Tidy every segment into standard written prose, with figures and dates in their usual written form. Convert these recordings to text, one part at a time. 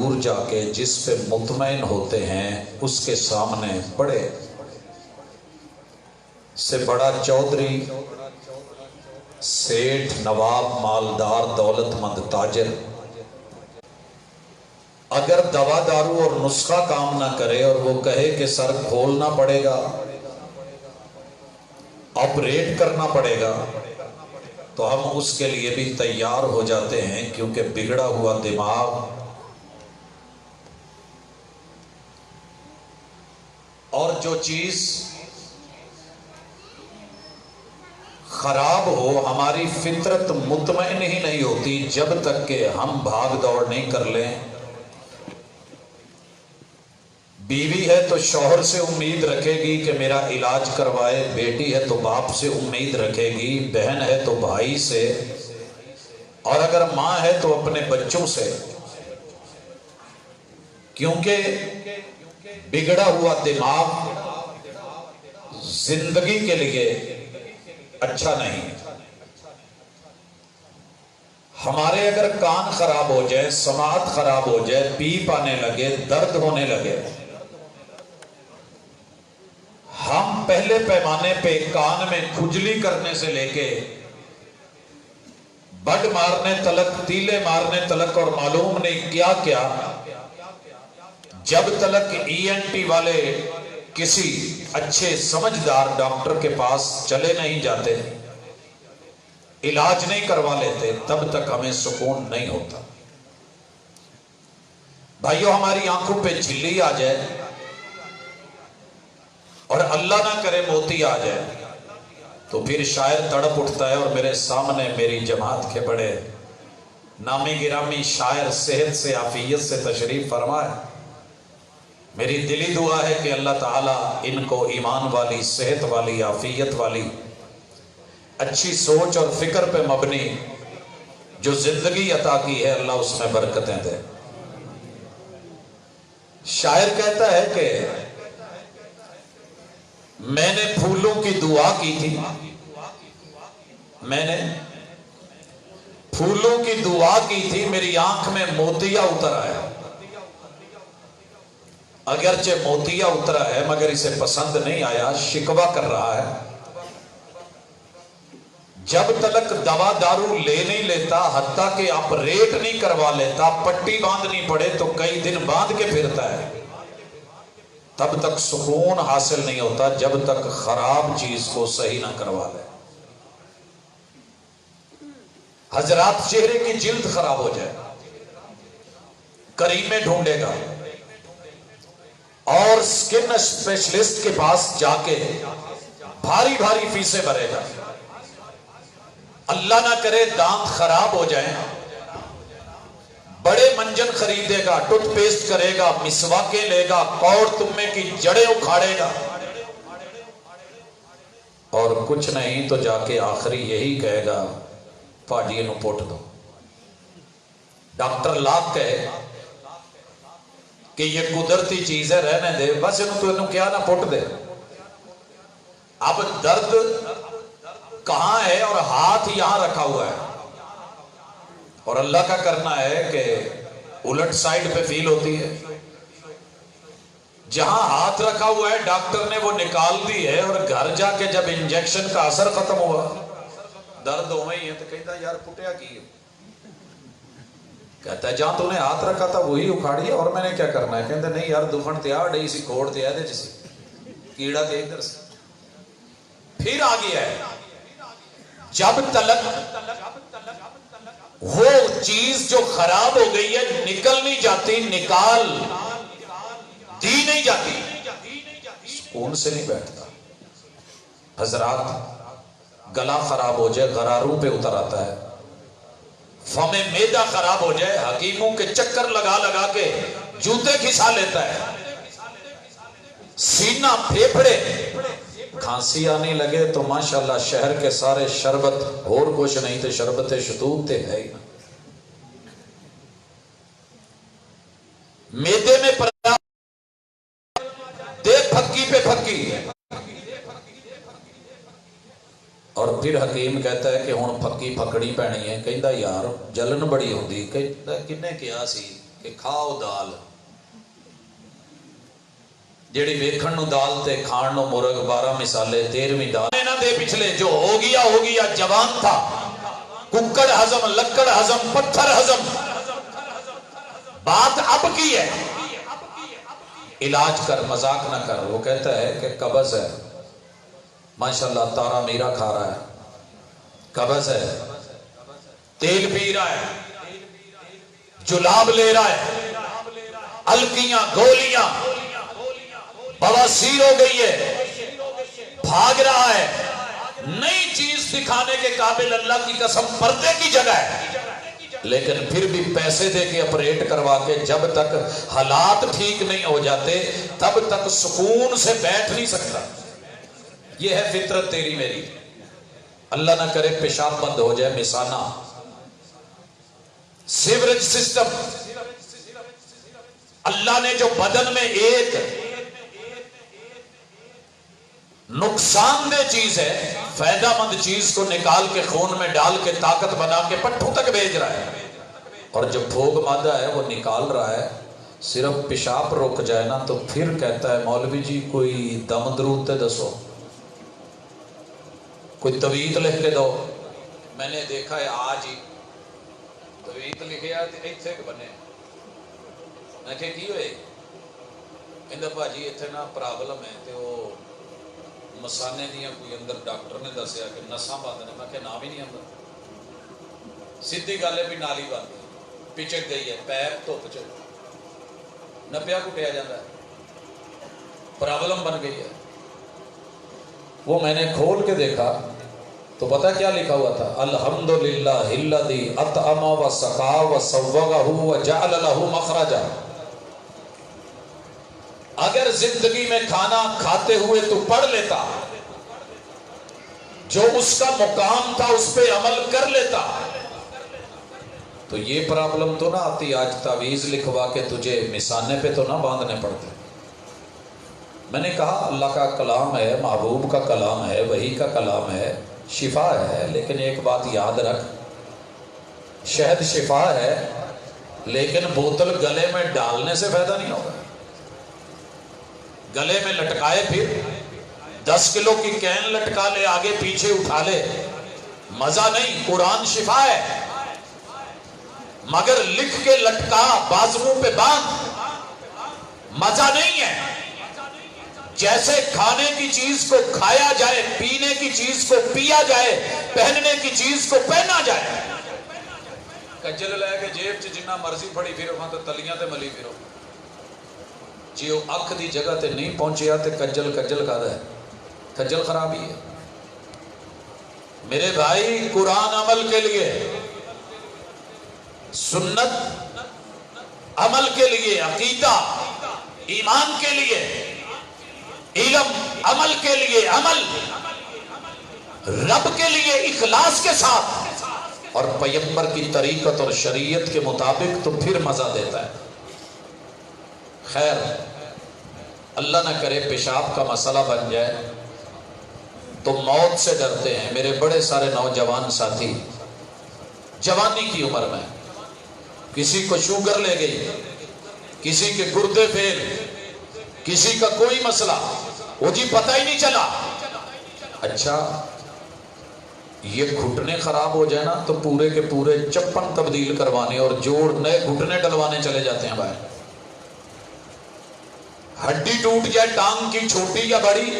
دور جا کے جس پہ مطمئن ہوتے ہیں اس کے سامنے بڑے سے بڑا چودھری، سیٹھ، نواب، مالدار، دولت مند، تاجر اگر دوا دارو اور نسخہ کام نہ کرے اور وہ کہے کہ سر کھولنا پڑے گا، آپریٹ کرنا پڑے گا، تو ہم اس کے لیے بھی تیار ہو جاتے ہیں، کیونکہ بگڑا ہوا دماغ اور جو چیز خراب ہو، ہماری فطرت مطمئن ہی نہیں ہوتی جب تک کہ ہم بھاگ دوڑ نہیں کر لیں۔ بیوی ہے تو شوہر سے امید رکھے گی کہ میرا علاج کروائے، بیٹی ہے تو باپ سے امید رکھے گی، بہن ہے تو بھائی سے، اور اگر ماں ہے تو اپنے بچوں سے، کیونکہ بگڑا ہوا دماغ زندگی کے لیے اچھا نہیں۔ ہمارے اگر کان خراب ہو جائے، سماعت خراب ہو جائے، پیپ آنے لگے، درد ہونے لگے، ہم پہلے پیمانے پہ کان میں کھجلی کرنے سے لے کے بڈ مارنے تلک، تیلے مارنے تلک، اور معلوم نہیں کیا کیا، جب تلک ای این ٹی والے کسی اچھے سمجھدار ڈاکٹر کے پاس چلے نہیں جاتے، علاج نہیں کروا لیتے، تب تک ہمیں سکون نہیں ہوتا۔ بھائیو، ہماری آنکھوں پہ جھلی آ جائے اور اللہ نہ کرے موتی آ جائے تو پھر شاعر تڑپ اٹھتا ہے، اور میرے سامنے میری جماعت کے بڑے نامی گرامی شاعر صحت سے، عافیت سے تشریف فرمائے۔ میری دلی دعا ہے کہ اللہ تعالیٰ ان کو ایمان والی، صحت والی، عافیت والی، اچھی سوچ اور فکر پہ مبنی جو زندگی عطا کی ہے، اللہ اس میں برکتیں دے۔ شاعر کہتا ہے کہ میں نے پھولوں کی دعا کی تھی، میں نے پھولوں کی دعا کی تھی، میری آنکھ میں موتیا اتر آیا۔ اگرچہ موتیا اترا ہے مگر اسے پسند نہیں آیا، شکوہ کر رہا ہے۔ جب تلک دوا دارو لے نہیں لیتا، حتیٰ کہ آپریٹ نہیں کروا لیتا، پٹی باندھنی پڑے تو کئی دن باندھ کے پھرتا ہے، تب تک سکون حاصل نہیں ہوتا جب تک خراب چیز کو صحیح نہ کروا لے۔ حضرات، چہرے کی جلد خراب ہو جائے، کریمیں ڈھونڈے گا اور سکن اسپیشلسٹ کے پاس جا کے بھاری بھاری فیسیں بھرے گا۔ اللہ نہ کرے دانت خراب ہو جائیں، بڑے منجن خریدے گا، ٹوتھ پیسٹ کرے گا، مسواکیں لے گا، کوڑ تمے کی جڑیں اکھاڑے گا، اور کچھ نہیں تو جا کے آخری یہی کہے گا، پاجی انہوں پوٹ دو۔ ڈاکٹر لاکھ کہے کہ یہ قدرتی چیز ہے، رہنے دے، بس انہوں کیا نہ پوٹ دے۔ اب درد کہاں ہے اور ہاتھ یہاں رکھا ہوا ہے، اور اللہ کا کرنا ہے کہ الٹ سائڈ پہ فیل ہوتی ہے۔ جہاں ہاتھ رکھا ہوا ہے ڈاکٹر نے وہ نکال دی ہے، اور گھر جا کے جب انجیکشن کا اثر ختم ہوا، درد ہوئے ہی ہے، تو کہتا ہے یار پٹیا کی ہے؟ کہتا ہے جہاں تو نے ہاتھ رکھا تھا وہی اکھاڑی ہے، اور میں نے کیا کرنا ہے؟ کہتا ہے نہیں یار، دفن تیار ڈئی سی کھوڑ تیار دے جسی کیڑا دے ادھر سے پھر آ گیا ہے۔ جب تلک وہ چیز جو خراب ہو گئی ہے نکل نہیں جاتی، نکال دی نہیں جاتی، سکون سے نہیں بیٹھتا۔ حضرات، گلا خراب ہو جائے غراروں پہ اتر آتا ہے، فم معدہ خراب ہو جائے حکیموں کے چکر لگا لگا کے جوتے کھسا لیتا ہے، سینہ پھیپھڑے کھانسی آنے لگے تو ماشاءاللہ شہر کے سارے شربت اور کچھ نہیں تھے، شربت شدود تھے ہے ہی۔ میدے میں پڑا دے پھکی پہ پھکی، اور پھر حکیم کہتا ہے کہ ہن پھکی پھکڑی پینی ہے۔ کہندا یار جلن بڑی ہوندی، کہندا کنے کیا سی کہ کھاؤ دال جیڑی ویکھن نو دال تے کھان نو مرغ 12 مثالے 13ویں دال نہ دے پچھلے جو ہو گیا جوان تھا ککڑ ہضم لکڑ ہضم پتھر ہضم بات اب کی ہے علاج کر مذاق نہ کر وہ کہتا ہے کہ قبض ہے ماشاءاللہ تارا میرا کھا رہا ہے قبض ہے تیل پی رہا ہے جلاب لے رہا ہے الکیاں گولیاں بواسیر ہو گئی ہے بھاگ رہا ہے نئی چیز دکھانے کے قابل اللہ کی قسم پردے کی جگہ ہے لیکن پھر بھی پیسے دے کے اپریٹ کروا کے جب تک حالات ٹھیک نہیں ہو جاتے تب تک سکون سے بیٹھ نہیں سکتا یہ ہے فطرت تیری میری اللہ نہ کرے پیشاب بند ہو جائے مثانہ سیوریج سسٹم اللہ نے جو بدن میں ایک نقصان دہ چیز ہے فائدہ مند چیز کو نکال کے خون میں ڈال کے طاقت بنا کے پٹھوں تک بھیج رہا ہے اور جب بھوگ مادہ ہے وہ نکال رہا ہے صرف پیشاب رک جائے نا تو پھر کہتا ہے مولوی جی کوئی دم درود تے دسو کوئی تویت لکھ کے دو میں نے دیکھا ہے آج ہی تویت لکھے ایتھے بنے میں کہ کی ہوئے اندر بھاجی ایتھے نا پرابلم ہے تے وہ مسانے دیا کوئی اندر ڈاکٹر نے دسیا کہ نساں بند نے میں کہ نام ہی نہیں اندر سیدھی گل ہے بھی نالی بند پچک گئی ہے پیر دھوپ چ نپیا کٹیا جاتا ہے پرابلم بن گئی ہے وہ میں نے کھول کے دیکھا تو پتہ کیا لکھا ہوا تھا الحمدللہ الذی اطعم وسقا وسوغہ وجعل لہ مخرجا اگر زندگی میں کھانا کھاتے ہوئے تو پڑھ لیتا جو اس کا مقام تھا اس پہ عمل کر لیتا تو یہ پرابلم تو نہ آتی آج تعویذ لکھوا کے تجھے مثانے پہ تو نہ باندھنے پڑتے میں نے کہا اللہ کا کلام ہے محبوب کا کلام ہے وحی کا کلام ہے شفا ہے لیکن ایک بات یاد رکھ شہد شفا ہے لیکن بوتل گلے میں ڈالنے سے فائدہ نہیں ہوگا گلے میں لٹکائے پھر 10 کلو کی کین لٹکا لے آگے پیچھے اٹھا لے مزہ نہیں قرآن شفا ہے مگر لکھ کے لٹکا بازوؤں پہ باندھ مزہ نہیں ہے جیسے کھانے کی چیز کو کھایا جائے پینے کی چیز کو پیا جائے پہننے کی چیز کو پہنا جائے کجل لے کے جیب چ جنہ مرضی پڑی پھرو ہاں تو تلیاں تے ملی پھرو جی وہ اکھ دی جگہ تے نہیں پہنچیا تے کجل کا ہے کجل خرابی ہے میرے بھائی قرآن عمل کے لیے سنت عمل کے لیے عقیدہ ایمان کے لیے علم عمل کے لیے عمل رب کے لیے اخلاص کے ساتھ اور پیغمبر کی طریقت اور شریعت کے مطابق تو پھر مزہ دیتا ہے خیر اللہ نہ کرے پیشاب کا مسئلہ بن جائے تو موت سے ڈرتے ہیں میرے بڑے سارے نوجوان ساتھی جوانی کی عمر میں کسی کو شوگر لے گئی کسی کے گردے فیل کسی کا کوئی مسئلہ وہ جی پتہ ہی نہیں چلا اچھا یہ گھٹنے خراب ہو جائے نا تو پورے کے پورے چپن تبدیل کروانے اور جوڑ نئے گھٹنے ڈلوانے چلے جاتے ہیں باہر ہڈی ٹوٹ جائے ٹانگ کی چھوٹی یا بڑی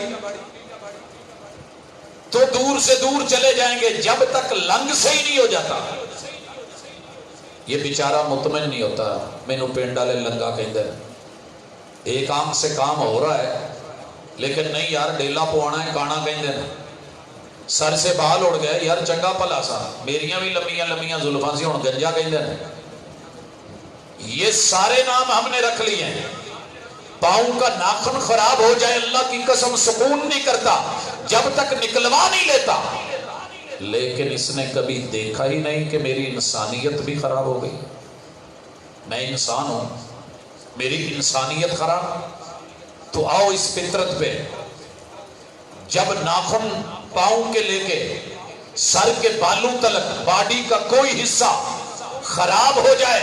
تو دور سے دور چلے جائیں گے جب تک لنگ سے ہی نہیں ہو جاتا یہ بیچارہ مطمئن نہیں ہوتا مینوں پنڈ والے لنگا کہندے ایک آنکھ سے کام ہو رہا ہے لیکن نہیں یار ڈیلا پوانا ہے کانا کہندے سر سے بال اڑ گئے یار چنگا پلا سا میریاں بھی لمیاں لمیاں زلفاں سی ہن گنجا کہندے یہ سارے نام ہم نے رکھ لیے ہیں پاؤں کا ناخن خراب ہو جائے اللہ کی قسم سکون نہیں کرتا جب تک نکلوا نہیں لیتا لیکن اس نے کبھی دیکھا ہی نہیں کہ میری انسانیت بھی خراب ہو گئی میں انسان ہوں میری انسانیت خراب تو آؤ اس فطرت پہ جب ناخن پاؤں کے لے کے سر کے بالوں تلک باڈی کا کوئی حصہ خراب ہو جائے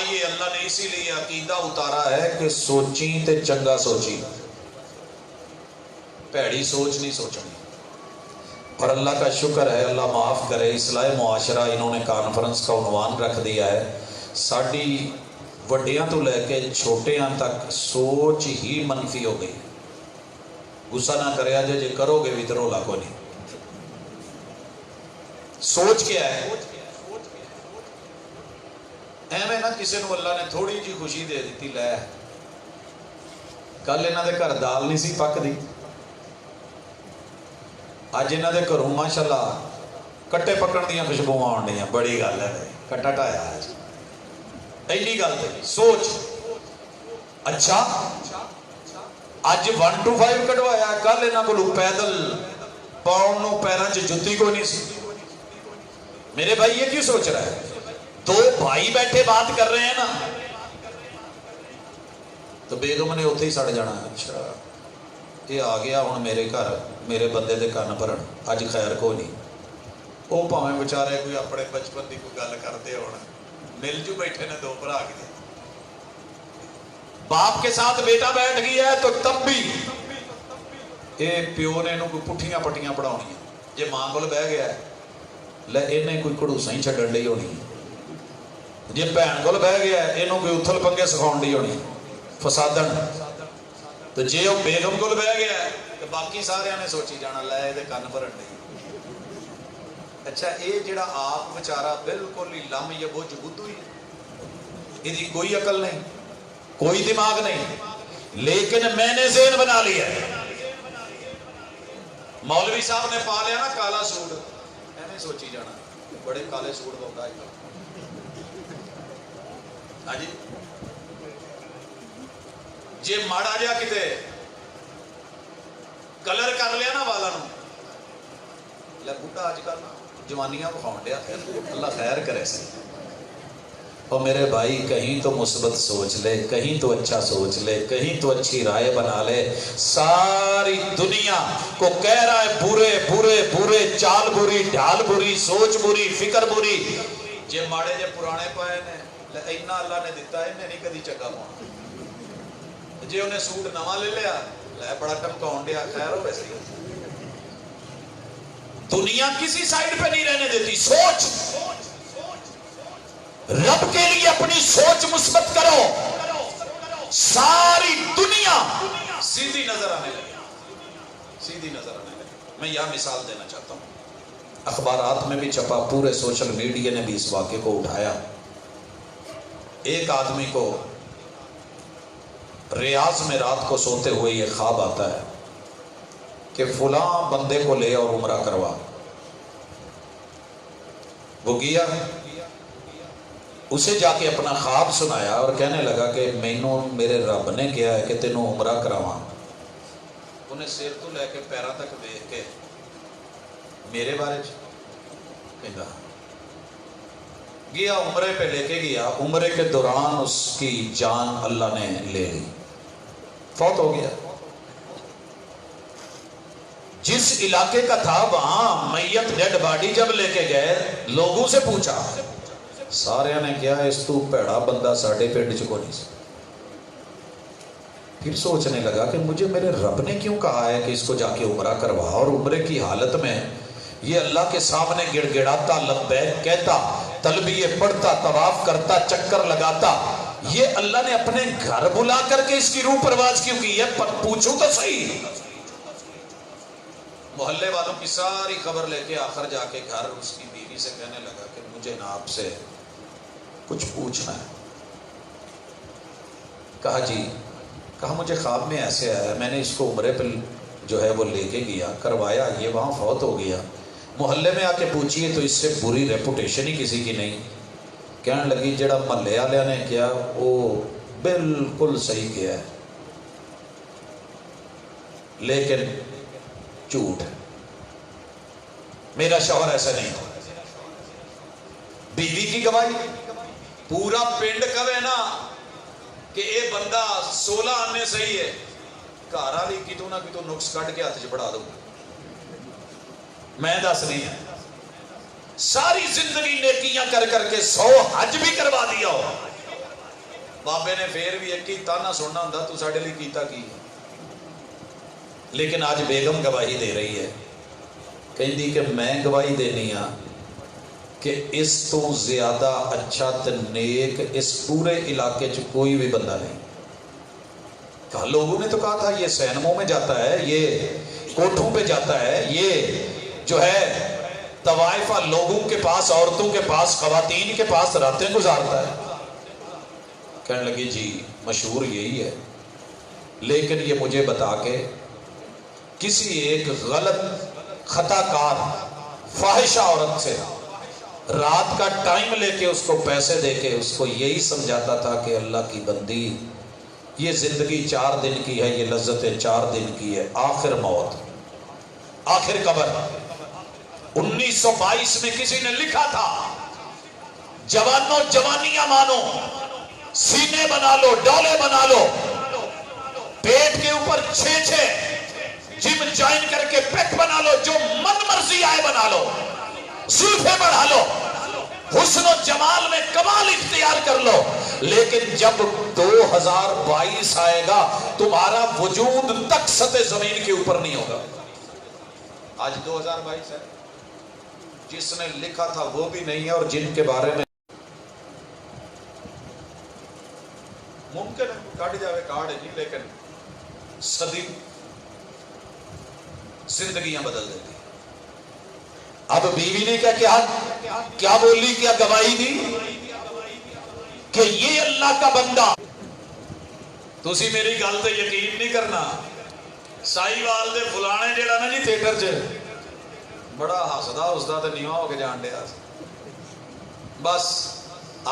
یہ اللہ نے اسی لیے عقیدہ اتارا ہے کہ سوچی تے چنگا سوچی، پیڑی سوچ نہیں سوچنی۔ اور اللہ کا شکر ہے، اللہ معاف کرے، اصلاح معاشرہ انہوں نے کانفرنس کا عنوان رکھ دیا ہے، ساڑی وڈیاں تو لے کے چھوٹیاں تک سوچ ہی منفی ہو گئی۔ غصہ نہ کرے آجے جے کرو گے بھی تو رولا کو نہیں۔ سوچ کیا ہے؟ ایویں نہ کسی نو اللہ نے تھوڑی جی خوشی دے دیتی، لے کل انہاں دے گھر دال نہیں سی پک دی، اج انہاں دے گھروں ماشاءاللہ کٹے پکن دیاں خوشبوواں آن ڈیاں، بڑی گل ہے، کٹا ٹایا ہے اینی گل تے سوچ۔ اچھا اج 1 to 5 کٹوایا، کل انہاں کولوں پیدل پاؤں نو پیراں چ جُتی کو نہیں سی۔ میرے بھائی یہ کیوں سوچ رہا ہے؟ دو بھائی بیٹھے بات کر رہے ہیں نا، تو بیگم نے اتھے ہی سڑ جانا، اچھا یہ آ گیا ہن میرے گھر، میرے بندے دے کن بھرن، اج خیر کو نہیں۔ وہ پاویں بیچارے کوئی اپنے بچپن دی کوئی گل کرتے ہونا، مل جو بیٹھے نے دو بھرا کے، باپ کے ساتھ بیٹا بیٹھ گیا ہے تو تب بھی یہ پیو نے انہوں کوئی پٹھیاں پٹیاں پڑھاؤنی، جے ماں کول بہ گیا ہے لے انہیں کوئی کڑوساں ہی چھڈن ڈی ہونی، جے بھین کول بہ گیا ہے انہوں کوئی اتھل پنگے سکھاؤن ڈی ہونی فسادن، تو جے وہ بیگم کول بہ گیا ہے تو باقی سارے نے سوچی جانا لے یہ کن بھرن ڈی۔ اچھا یہ جڑا آپ بیچارہ بالکل ہی لم یا بوجھ بدھو ہی، یہ کوئی عقل نہیں، کوئی دماغ نہیں، لیکن میں نے ذہن بنا لیا ہے۔ مولوی صاحب نے پا لیا نا کالا سوٹ، ایویں سوچی جانا بڑے کالے سوٹ ہوگا ہاں جی، جے ماڑا جا کتے کلر کر لیا نا والا نو، لے بوٹا اج کل جوانیاں بخاؤن ڈیا، اللہ خیر کرے سی۔ اور میرے بھائی کہیں تو مثبت سوچ لے، کہیں تو اچھا سوچ لے، کہیں تو اچھی رائے بنا لے۔ ساری دنیا کو کہہ رہا ہے برے برے برے، چال بری، ڈھال بری، سوچ بری، فکر بری، جے ماڑے جے پرانے پائے نے اینا اللہ نے دیتا ہے، انہیں نہیں کدی چنگا پاؤں، جے انہیں سوٹ نواں لے لیا لے بڑا ٹمکاؤن ڈیا، خیر ہو ویسے دنیا کسی سائیڈ پہ نہیں رہنے دیتی۔ سوچ رب کے لیے اپنی سوچ مثبت کرو، ساری دنیا سیدھی نظر آنے لگے، سیدھی نظر آنے لگے۔ میں یہاں مثال دینا چاہتا ہوں، اخبارات میں بھی چھپا، پورے سوشل میڈیا نے بھی اس واقعے کو اٹھایا۔ ایک آدمی کو ریاض میں رات کو سوتے ہوئے یہ خواب آتا ہے کہ فلاں بندے کو لے اور عمرہ کروا۔ وہ گیا، اسے جا کے اپنا خواب سنایا اور کہنے لگا کہ مینوں میرے رب نے کیا ہے کہ تینوں عمرہ کراواں۔ انہیں سر تو لے کے پیروں تک دیکھ کے میرے بارے کہندا گیا، عمرے پہ لے کے گیا، عمرے کے دوران اس کی جان اللہ نے لے لی، فوت ہو گیا۔ جس علاقے کا تھا وہاں میت ڈیڈ باڈی جب لے کے گئے، لوگوں سے پوچھا، سارے نے کیا اس تو پیڑا بندہ ساڑھے پنڈ چکو نہیں سی۔ پھر سوچنے لگا کہ مجھے میرے رب نے کیوں کہا ہے کہ اس کو جا کے عمرہ کروا، اور عمرے کی حالت میں یہ اللہ کے سامنے گڑ گڑاتا، لبیک کہتا، تلبیہ پڑھتا، طواف کرتا، چکر لگاتا، یہ اللہ نے اپنے گھر بلا کر کے اس کی روح پرواز کیوں کی ہے؟ پوچھوں تو صحیح۔ محلے والوں کی ساری خبر لے کے آخر جا کے گھر اس کی بیوی سے کہنے لگا کہ مجھے نا آپ سے کچھ پوچھنا ہے۔ کہا جی، کہا مجھے خواب میں ایسے آیا، میں نے اس کو عمرے پہ جو ہے وہ لے کے گیا، کروایا، یہ وہاں فوت ہو گیا، محلے میں آ کے پوچھئے تو اس سے بری ریپوٹیشن ہی کسی کی نہیں۔ کہنے لگی جڑا محلے والے نے کیا وہ بالکل صحیح کیا ہے، لیکن جھوٹ ہے، میرا شوہر ایسا نہیں تھا۔ بیوی کی گواہی، پورا پنڈ کہے نا کہ اے بندہ 16 آنے صحیح ہے، گھر والی کتوں نہ کتوں نقص کٹ کے ہاتھ چ پڑا دو، میں دس نہیں ہے۔ ساری زندگی نیکیاں کر کر کے 100 حج بھی کروا دیا ہو، بابے نے پھر بھی ایک ہی تانا سننا ہوں تو ساڑھے لیے کیتا کی. لیکن آج بیگم گواہی دے رہی ہے, کہیں دی کہ میں گواہی دینی ہاں کہ اس تو زیادہ اچھا تے نیک اس پورے علاقے چ کوئی بھی بندہ نہیں. کہا لوگوں نے تو کہا تھا یہ سینموں میں جاتا ہے, یہ کوٹھوں پہ جاتا ہے, یہ جو ہے طوائفہ لوگوں کے پاس, عورتوں کے پاس, خواتین کے پاس راتیں گزارتا ہے. کہنے لگی جی مشہور یہی ہے, لیکن یہ مجھے بتا کے کسی ایک غلط خطا کار فاحشہ عورت سے رات کا ٹائم لے کے اس کو پیسے دے کے اس کو یہی سمجھاتا تھا کہ اللہ کی بندی یہ زندگی 4 دن کی ہے, یہ لذتیں 4 دن کی ہے, آخر موت, آخر قبر. 1922 میں کسی نے لکھا تھا جوانوں جوانیاں مانو, سینے بنا لو, ڈولے بنا لو, پیٹ کے اوپر 6 جم جوائن کر کے پیٹ بنا لو, جو من مرضی آئے بنا لو, زلفیں بڑھا لو, حسن و جمال میں کمال اختیار کر لو, لیکن جب 2022 آئے گا تمہارا وجود تک سطح زمین کے اوپر نہیں ہوگا. آج 2022 ہے, جس نے لکھا تھا وہ بھی نہیں ہے, اور جن کے بارے میں ممکن کٹ جاوے کارڈ نہیں, لیکن صدی زندگیاں بدل دیتی. اب بیوی نے کیا بولی, کیا گواہی دی کہ یہ اللہ کا بندہ. تسی میری گل تے یقین نہیں کرنا, سائی وال دے فلانے جیڑا نا جی تھیٹر چ بڑا ہسدا ہسدا تے نیواں ہو کے جان ڈیا. بس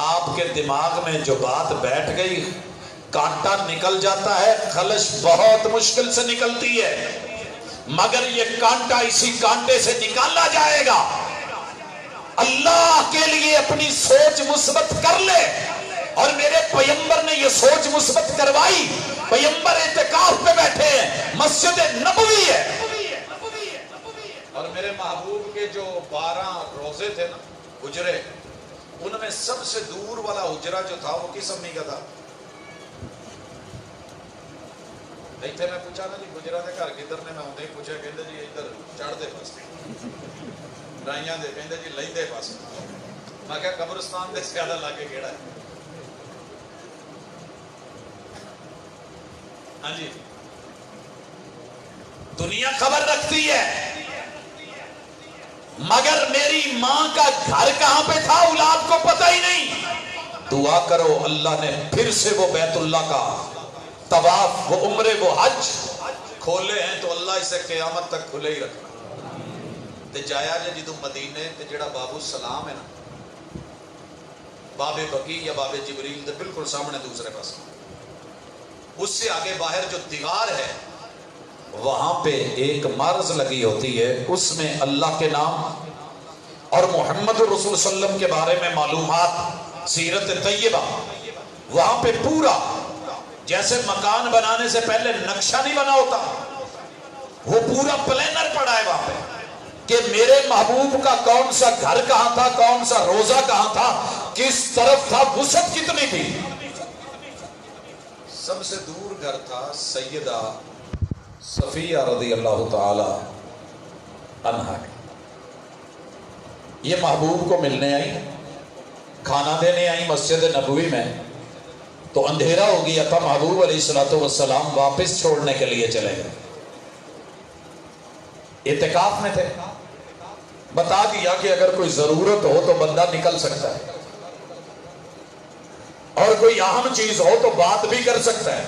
آپ کے دماغ میں جو بات بیٹھ گئی, کانٹا نکل جاتا ہے, خلش بہت مشکل سے نکلتی ہے, مگر یہ کانٹا اسی کانٹے سے نکالا جائے گا. اللہ کے لیے اپنی سوچ مثبت کر لے, اور میرے پیمبر نے یہ سوچ مثبت کروائی. پیمبر اعتکاف پہ بیٹھے ہیں, مسجد نبوی ہے, اور میرے محبوب کے جو 12 روزے تھے نا, حجرے, ان میں سب سے دور والا حجرہ جو تھا وہ کس امی کا تھا؟ ایتھے میں پوچھا نا جی گجرا دے گھر کدھر نے, میں ہوندے ہی پوچھا, کہندے جی ادھر چڑھ دے پاس, رائیاں دے, کہندے جی لیندے پاس. میں کہا قبرستان دے زیادہ لاگے کیڑا ہے؟ ہاں جی, دنیا خبر رکھتی ہے, مگر میری ماں کا گھر کہاں پہ تھا اولاد کو پتہ ہی نہیں. دعا کرو اللہ نے پھر سے وہ بیت اللہ کا طواف, وہ عمرے, وہ حج کھولے ہیں, تو اللہ اسے قیامت تک کھلے ہی رکھنا. تے جایا جے جدو مدینے تے جڑا باب السلام ہے نا, باب بقیع یا باب جبریل دے بالکل سامنے دوسرے پاس, اس سے آگے باہر جو دیوار ہے وہاں پہ ایک مرض لگی ہوتی ہے, اس میں اللہ کے نام اور محمد رسول صلی اللہ علیہ وسلم کے بارے میں معلومات, سیرت طیبہ. وہاں پہ پورا جیسے مکان بنانے سے پہلے نقشہ نہیں بنا ہوتا, وہ پورا پلینر پڑا ہے وہاں پہ کہ میرے محبوب کا کون سا گھر کہاں تھا, کون سا روزہ کہاں تھا, کس طرف تھا, وسعت کتنی تھی. سب سے دور گھر تھا سیدہ صفیہ رضی اللہ تعالی عنہا. یہ محبوب کو ملنے آئی, کھانا دینے آئی مسجد نبوی میں, تو اندھیرا ہو گیا تھا. محبوب علیہ السلام واپس چھوڑنے کے لیے چلے گئے, اعتکاف میں تھے. بتا دیا کہ اگر کوئی ضرورت ہو تو بندہ نکل سکتا ہے, اور کوئی اہم چیز ہو تو بات بھی کر سکتا ہے.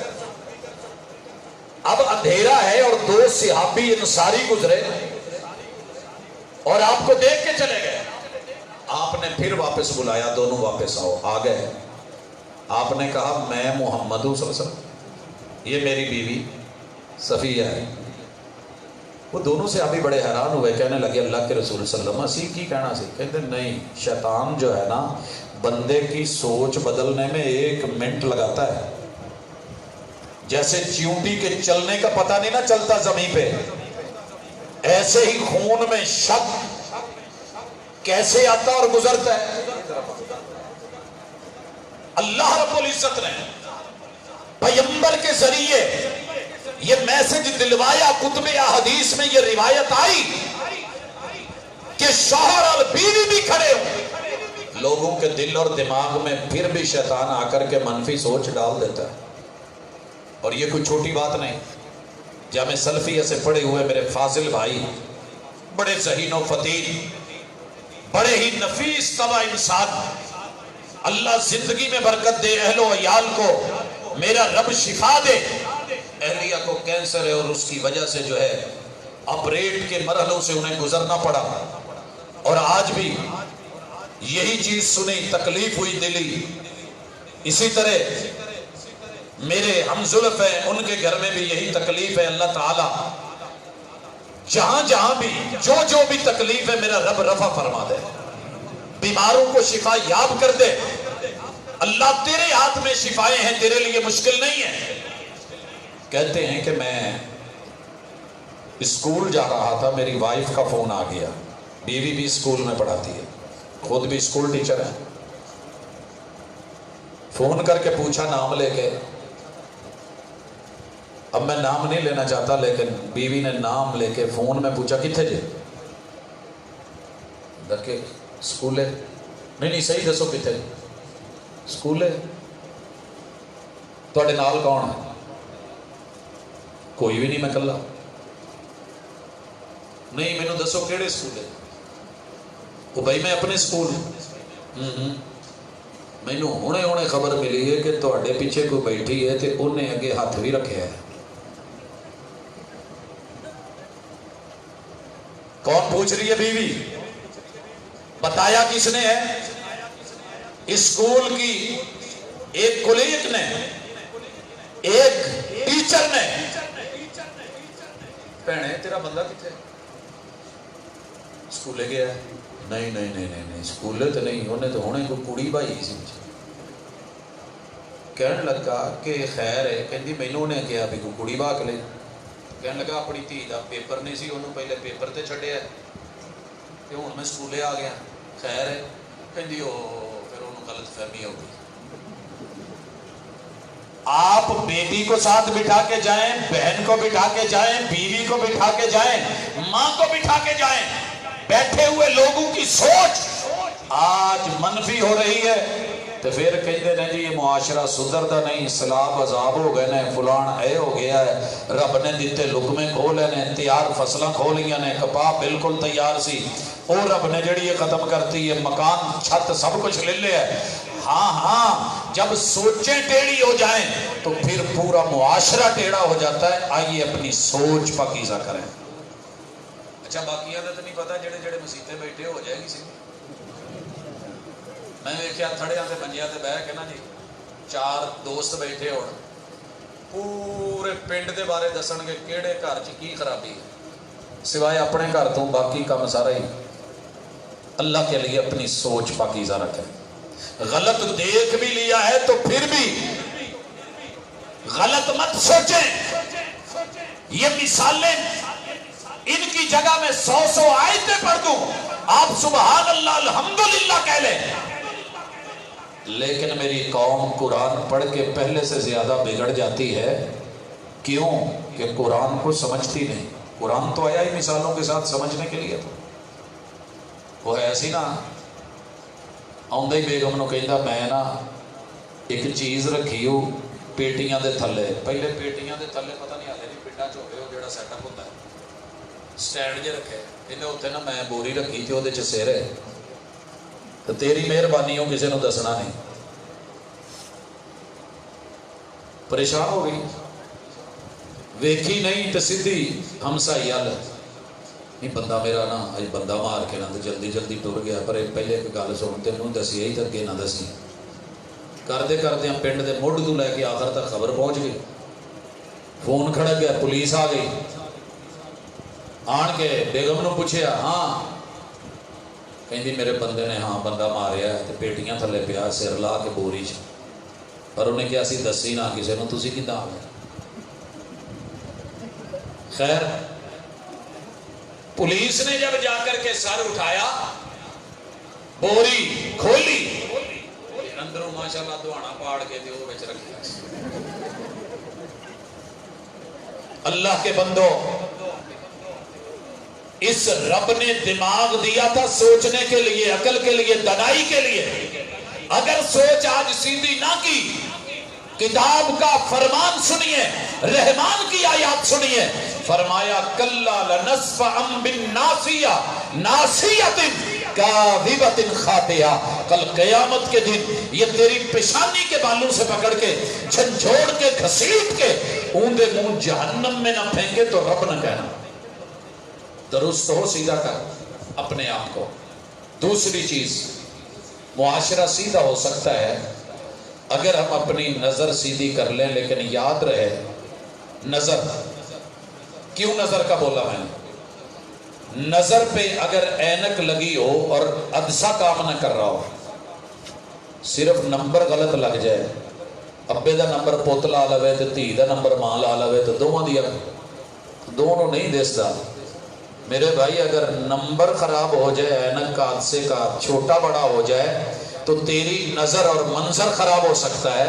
اب اندھیرا ہے اور 2 صحابی انصاری گزرے اور آپ کو دیکھ کے چلے گئے. آپ نے پھر واپس بلایا, دونوں واپس آؤ. آ گئے. آپ نے کہا میں محمد صلی اللہ علیہ وسلم, یہ میری بیوی صفیہ ہے. وہ دونوں سے ابھی بڑے حیران ہوئے, کہنے لگے اللہ کے رسول صلی اللہ علیہ وسلم اسی کی کہنا سی. کہتے نہیں, شیطان جو ہے نا بندے کی سوچ بدلنے میں 1 منٹ لگاتا ہے. جیسے چیونٹی کے چلنے کا پتہ نہیں نہ چلتا زمین پہ, ایسے ہی خون میں شک کیسے آتا اور گزرتا ہے. اللہ رب العزت نے پیغمبر کے ذریعے یہ میسج دلوایا. کتب احادیث میں یہ روایت آئی کہ شوہر اور بیوی بھی کھڑے ہوں, لوگوں کے دل اور دماغ میں پھر بھی شیطان آ کر کے منفی سوچ ڈال دیتا ہے. اور یہ کوئی چھوٹی بات نہیں. جامع سلفیہ سے پڑھے ہوئے میرے فاضل بھائی, بڑے ذہین و فطین, بڑے ہی نفیس طبع انسان, اللہ زندگی میں برکت دے, اہل و عیال کو میرا رب شفا دے. اہلیہ کو کینسر ہے اور اس کی وجہ سے جو ہے آپریٹ کے مرحلوں سے انہیں گزرنا پڑا, اور آج بھی یہی چیز سنی, تکلیف ہوئی دلی. اسی طرح میرے ہم زلف ہیں, ان کے گھر میں بھی یہی تکلیف ہے. اللہ تعالی جہاں جہاں بھی جو بھی تکلیف ہے میرا رب رفع فرما دے, بیماروں کو شفا یاب کر دے. اللہ تیرے ہاتھ میں شفائیں ہیں, تیرے لیے مشکل نہیں ہے. کہتے ہیں کہ میں اسکول جا رہا تھا, میری وائف کا فون آ گیا. بیوی بھی اسکول میں پڑھاتی ہے, خود بھی اسکول ٹیچر ہے. فون کر کے پوچھا نام لے کے. اب میں نام نہیں لینا چاہتا, لیکن بیوی نے نام لے کے فون میں پوچھا کتنے جے کہ اسکول ہے. نہیں صحیح دسو کتنے اسکول ہے. تواڈے نال کون ہے؟ کوئی بھی نہیں, میں کلا. نہیں مینوں دسو کیڑے اسکول ہے؟ وہ بھائی میں اپنے اسکول. مینوں ہونے خبر ملی ہے کہ تواڈے پیچھے کوئی بیٹھی ہے تے انہیں اگے ہاتھ بھی رکھے ہے. کون پوچھ رہی ہے؟ بیوی. بتایا کس نے ہے؟ اسکول کی ایک کلیگ نے, ایک ٹیچر نے. بھینے تیرا بندہ کتنے؟ اسکولے گیا ہے. نہیں اسکولے تو نہیں, انہیں تو ہونے کوئی کڑی بھائی سی. کہنے لگا کہ خیر ہے, کہندی مینوں نے کہا بھی کوئی کڑی بھا کے لے. کہنے لگا اپنی دھی دا پیپر نہیں سی, انہوں پہلے پیپر تے چھڈیا کہ ہن میں اسکولے آ گیا. خیر ہے, کہندی پھر انہوں غلط فہمی ہو گئی. آپ بیٹی کو ساتھ بٹھا کے جائیں, بہن کو بٹھا کے جائیں, بیوی کو بٹھا کے جائیں, ماں کو بٹھا کے جائیں, بیٹھے ہوئے لوگوں کی سوچ آج منفی ہو رہی ہے. تو پھر کہتے ہیں جی یہ معاشرہ سدھرتا نہیں, سیلاب عذاب ہو گئے نے, فلان اے ہو گیا ہے, رب نے دیتے لقمے کھولے نے, تیار فصلاں کھولیاں نے, کپاہ بالکل تیار سی, اور رب نے جڑی یہ ختم کرتی ہے, مکان چھت سب کچھ لے لیا ہے. ہاں جب سوچیں ٹیڑھی ہو جائیں تو پھر پورا معاشرہ ٹیڑھا ہو جاتا ہے. آئیے اپنی سوچ پاکیزہ کریں. اچھا باقیہ تو نہیں پتا جڑے مسیطے بیٹھے ہو جائے گی سی. میں ویکھیا تھڑیاں تے منجیاں تے بہ کے نا جی 4 دوست بیٹھے ہون, پورے پنڈ دے بارے دسن گے کیڑے گھر چ کی خرابی ہے, سوائے اپنے گھر تو باقی کام سارا ہی. اللہ کے لیے اپنی سوچ پاکیزہ رکھیں. غلط دیکھ بھی لیا ہے تو پھر بھی غلط مت سوچیں. یہ مثالیں ان کی جگہ میں 100 آیتیں پڑھ دوں, آپ سبحان اللہ الحمدللہ کہہ لیں, لیکن میری قوم قرآن پڑھ کے پہلے سے زیادہ بگڑ جاتی ہے. کیوں؟ کہ قرآن کو سمجھتی نہیں. قرآن تو آیا ہی مثالوں کے ساتھ سمجھنے کے لیے. تو وہ ایسی نا آؤں ہی بیگم نو کہندا میں نا ایک چیز رکھی ہو پیٹیاں دے تھلے. پہلے پیٹیاں دے تھلے پتہ نہیں آتے نہیں پنڈا چوبے ہو جڑا سیٹ اپ ہوتا ہے, سٹینڈ جے رکھے انہیں اتنے نا میں بوری رکھی تھی, وہ سر ہے تو تیری مہربانی ہو کسی نے دسنا نہیں. پریشان ہو گئی, ویکھی نہیں تو سیدھی ہمسائی حل نہیں. بندہ میرا نا اج بندہ مار کے نہ جلدی جلدی ٹر گیا, پر پہلے ایک گل سن تینوں دسی ہی تو اگے نہ دسی. کرتے کرتے پنڈ کے مڈ تو لے کے آخر تک خبر پہنچ گئی. فون کھڑک گیا, پولیس آ گئی. آن کے بیگم نو پوچھیا, ہاں کہندی میرے بندے نے ہاں بندہ ماریا ہے, پیٹیاں تھلے پیا سر لا کے بوری چ, پر انہیں کیا سی دسی نہ کسی نے. تسی کداں آ گئے؟ خیر پولیس نے جب جا کر کے سر اٹھایا, بوری کھولی, اندروں ماشاءاللہ دعانا پاڑ کے دیو بچ رکھیا اللہ کے بندو اس رب نے دماغ دیا تھا سوچنے کے لیے، عقل کے لیے، دانائی کے لیے. اگر سوچ آج سیدھی نہ کی، کتاب کا فرمان سنیے، رحمان کی آیات سنیے، فرمایا کلا لنسفعا بالناصیہ ناصیۃ کاذبۃ خاطئہ. کل قیامت کے دن یہ تیری پیشانی کے بالوں سے پکڑ کے جھنجھوڑ کے گھسیٹ کے اوندے منہ جہنم میں نہ پھینکے تو رب نہ کہنا. درست ہو، سیدھا کر اپنے آپ کو. دوسری چیز، معاشرہ سیدھا ہو سکتا ہے اگر ہم اپنی نظر سیدھی کر لیں. لیکن یاد رہے نظر، کیوں نظر کا بولا میں نے؟ نظر پہ اگر اینک لگی ہو اور عدسہ کام نہ کر رہا ہو، صرف نمبر غلط لگ جائے، ابے دا نمبر پوت لا لوے تو دھی دا نمبر ماں لا لوے تو دونوں نہیں دیستا. میرے بھائی اگر نمبر خراب ہو جائے، اینک کا عدسے کا چھوٹا بڑا ہو جائے تو تیری نظر اور منظر خراب ہو سکتا ہے.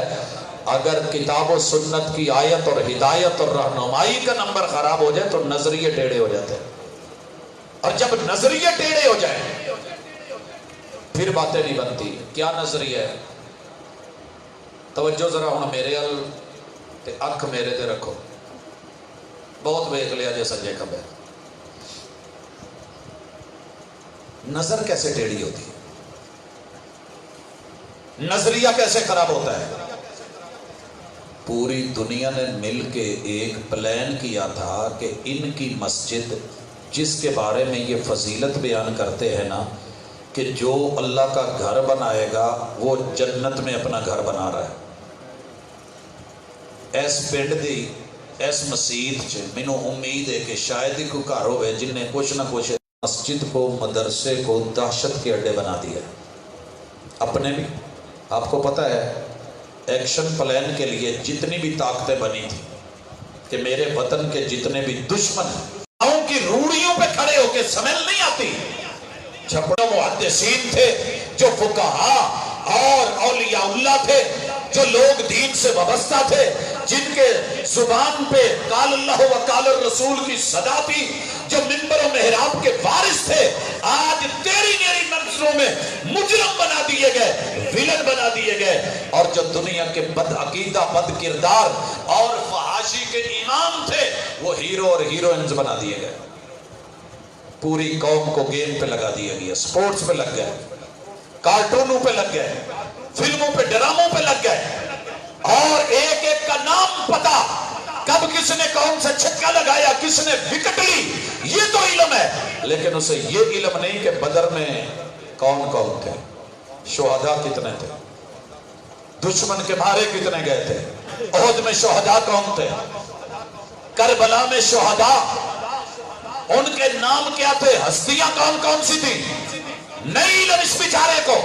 اگر کتاب و سنت کی آیت اور ہدایت اور رہنمائی کا نمبر خراب ہو جائے تو نظریے ٹیڑھے ہو جاتے ہیں. اور جب نظریے ٹیڑھے ہو جائیں پھر باتیں نہیں بنتی. کیا نظریہ ہے؟ توجہ ذرا ہوں میرے ال تے اکھ میرے تے رکھو. بہت ویکھ لیا جے سجے کھبے. نظر کیسے ٹیڑھی ہوتی ہے؟ نظریہ کیسے خراب ہوتا ہے؟ پوری دنیا نے مل کے ایک پلان کیا تھا کہ ان کی مسجد، جس کے بارے میں یہ فضیلت بیان کرتے ہیں نا کہ جو اللہ کا گھر بنائے گا وہ جنت میں اپنا گھر بنا رہا ہے. ایس پنڈ دی ایس مسجد چ مینوں امید ہے کہ شاید ہی کوئی گھر ہوئے جن نے کچھ نہ کچھ مسجد کو، مدرسے کو دہشت کے اڈے بنا دیا. اپنے بھی آپ کو پتہ ہے ایکشن پلان کے لیے جتنی بھی طاقتیں بنی تھی کہ میرے وطن کے جتنے بھی دشمن گاؤں کی روڑیوں پہ کھڑے ہو کے سمیل نہیں آتی. چھپڑوں محدثین تھے جو فقہاء اور اولیاء اللہ تھے، جو لوگ دین سے وابستہ تھے، جن کے زبان پہ قال اللہ و قال الرسول کی صدا تھی، جو منبر و محراب کے وارث تھے، آج تیری میری نظروں میں مجرم بنا دیے گئے، ویلن بنا دیے گئے. اور جو دنیا کے بد عقیدہ، بد کردار اور فحاشی کے امام تھے وہ ہیرو اور ہیروئنز بنا دیے گئے. پوری قوم کو گیم پہ لگا دیا گیا، سپورٹس پہ لگ گئے، کارٹونوں پہ لگ گئے، فلموں پہ، ڈراموں پہ لگ گئے. اور ایک ایک کا نام پتا، کب کس نے کون سا چھکا لگایا، کس نے وکٹ لی، یہ تو علم ہے. لیکن اسے یہ علم نہیں کہ بدر میں کون کون تھے، شہداء کتنے تھے، دشمن کے مارے کتنے گئے تھے، احد میں شہداء کون تھے، کربلا میں شہداء ان کے نام کیا تھے، ہستیاں کون کون سی تھی. نہیں علم اس بیچارے کو،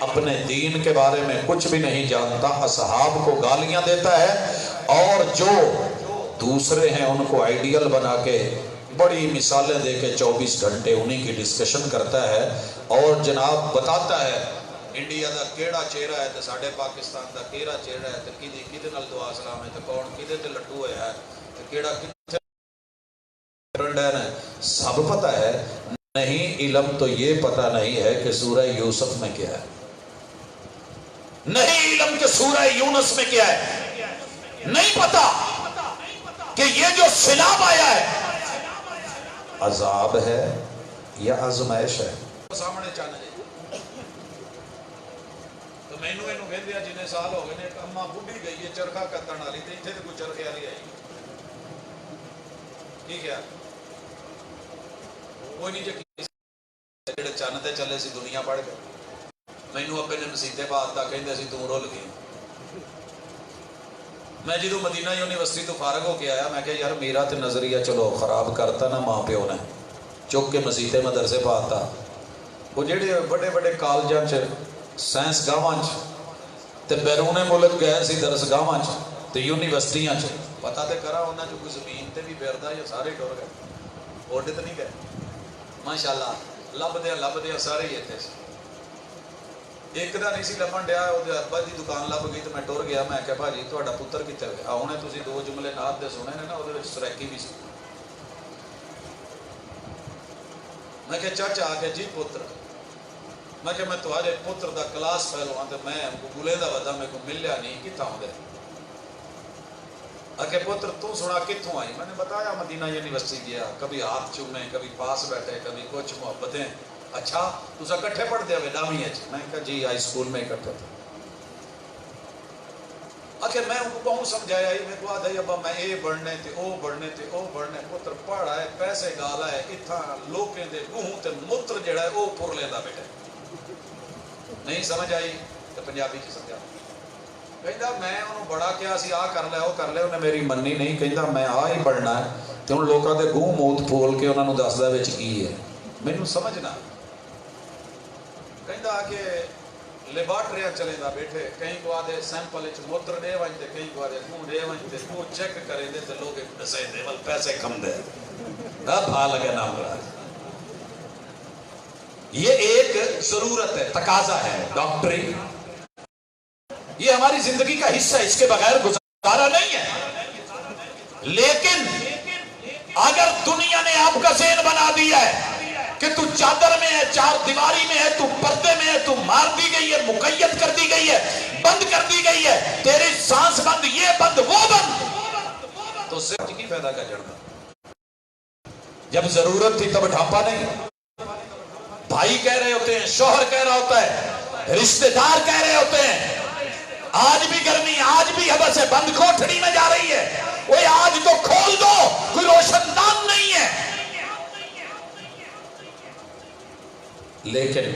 اپنے دین کے بارے میں کچھ بھی نہیں جانتا، اصحاب کو گالیاں دیتا ہے اور جو دوسرے ہیں ان کو آئیڈیل بنا کے بڑی مثالیں دے کے 24 گھنٹے انہی کی ڈسکشن کرتا ہے. اور جناب بتاتا ہے انڈیا دا کیڑا چہرہ ہے تو ساڑھے پاکستان دا کیڑا چہرہ ہے تو کدے نال دعا سلام ہے تو کون کدے تے لٹو ہے تو کیڑا کتنے سب پتہ ہے. نہیں علم تو یہ پتہ نہیں ہے کہ سورہ یوسف میں کیا ہے، نہیں علم کہ سورہ یونس میں کیا ہے، نہیں پتا کہ یہ جو سیلاب آیا ہے عذاب ہے یا آزمائش ہے. سامنے چاہنا جائے تو مینو اینو کہندے ہیں جنے سال ہو گئے نے اما بڈھی گئی ہے چرخا کتن والی تے ایتھے تے کوئی چرخے والی آئی ٹھیک ہے کوئی نہیں جڑے چن تے چلے سی دنیا پڑھ گئے. مینو ابے نے مسیطے پاتا کہندے سی توں رول گئی. میں جدو مدینہ یونیورسٹی تو فارغ ہو کے آیا میں کہ یار میرا تے نظریہ چلو خراب کرتا نا ماں پیو نے چک کے مسیطے مدرسے پاتا. وہ جڑے بڑے بڑے کالجاں چ سائنس گاواں چ تے بیرون ملک گئے سی درس گاواں چ تے یونیورسٹیاں چ پتہ تے کرا انہاں جو کوئی زمین تے بھی پھردا یا سارے ٹر گئے اوڈ تے نہیں گئے ماشاءاللہ لبدیا سارے ہی اتنے سے. ایک دا نہیں سی لبن ڈیا وہ ابا دی دکان لب گئی تو میں ٹر گیا. میں کہا بھاجی تہاڈا پتر کتنے ہوئے آنے تسی دو جملے نات دے سنے نے نا وہ سریکی بھی سی. میں کہ چاچا آ کے جی پتر میں کہ میں تہاڈے پتر دا کلاس فیل ہوا تو میں گلے دا ودا میرے کو ملیا نہیں کتنا آدھے آگے پتر تو سنا کتوں آئی. میں نے بتایا مدینہ یونیورسٹی گیا کبھی ہاتھ چومے کبھی پاس بیٹھے کبھی کچھ محبتیں. اچھا تسا کٹھے پڑھ دیا وے دامی ہے. میں کہا جی ہائی اسکول میں اکٹھے تھے. آخر میں ان کو بہت سمجھایا ہی میں کو آدھا ابا میں اے بڑھنے تے او بڑھنے تے او بڑھنے پتر پڑھا ہے پیسے گالا ہے اتھا لوکیں دے گوہوں تے متر جڑا ہے او پور لیندہ بیٹھے. نہیں سمجھ آئی تو پنجابی کی سمجھا کہندا میں انہوں بڑا کیا سی آ کر لے او کر لے انہیں میری مننی نہیں. کہندا میں آ ہی پڑھنا ہے تے ان لوکاں دے گوہ موت پھول کے انہوں نے دس دے وچ کی ہے مینوں سمجھنا. کہندا کہ لیبارٹریاں چلے دا بیٹھے کہیں کو آدھے سیمپل وچ موتر دے وانتے کہیں کو آدھے خون دے وانتے وہ چیک کرے دے تے لوگ دسے دے ول پیسے کم دے دا بھا لگے نام راج. یہ ایک ضرورت ہے تقاضا ہے ڈاکٹری. یہ ہماری زندگی کا حصہ ہے اس کے بغیر گزارا نہیں ہے. لیکن اگر دنیا نے آپ کا ذہن بنا دیا ہے کہ تو چادر میں ہے چار دیواری میں ہے تو پردے میں ہے تو مار دی گئی ہے مقید کر دی گئی ہے بند کر دی گئی ہے تیری سانس بند یہ بند وہ بند تو صرف کی فائدہ کا جڑنا. جب ضرورت تھی تب ڈھانپا نہیں. بھائی کہہ رہے ہوتے ہیں شوہر کہہ رہا ہوتا ہے رشتہ دار کہہ رہے ہوتے ہیں آج بھی گرمی آج بھی حبس ہے بند کوٹھڑی میں جا رہی ہے وہ آج تو کھول دو کوئی روشن دان نہیں ہے. لیکن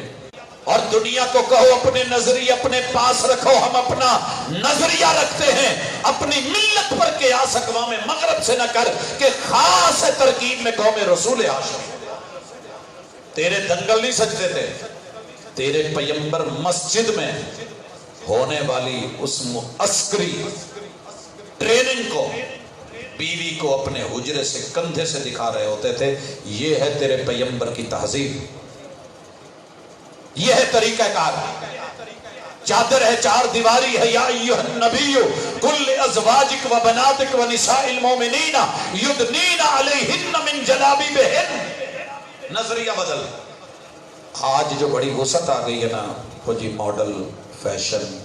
اور دنیا کو کہو اپنے نظریہ اپنے پاس رکھو ہم اپنا نظریہ رکھتے ہیں اپنی ملت پر قیاس اقوام مغرب سے نہ کر کہ خاص ترکیب میں قوم رسول ہاشم. تیرے دنگل نہیں سجتے تھے تیرے پیمبر مسجد میں ہونے والی اس عسکری ٹریننگ کو بیوی کو اپنے حجرے سے کندھے سے دکھا رہے ہوتے تھے. یہ ہے تیرے پیمبر کی تہذیب یہ ہے طریقہ کار. چادر ہے چار دیواری ہے یا ایھا النبی کل ازواجک و بناتک و نساء المومنین یدنین علیہن من جلابیبہن. نظریہ بدل. آج جو بڑی وسعت آ گئی ہے نا وہ جی ماڈل فیشن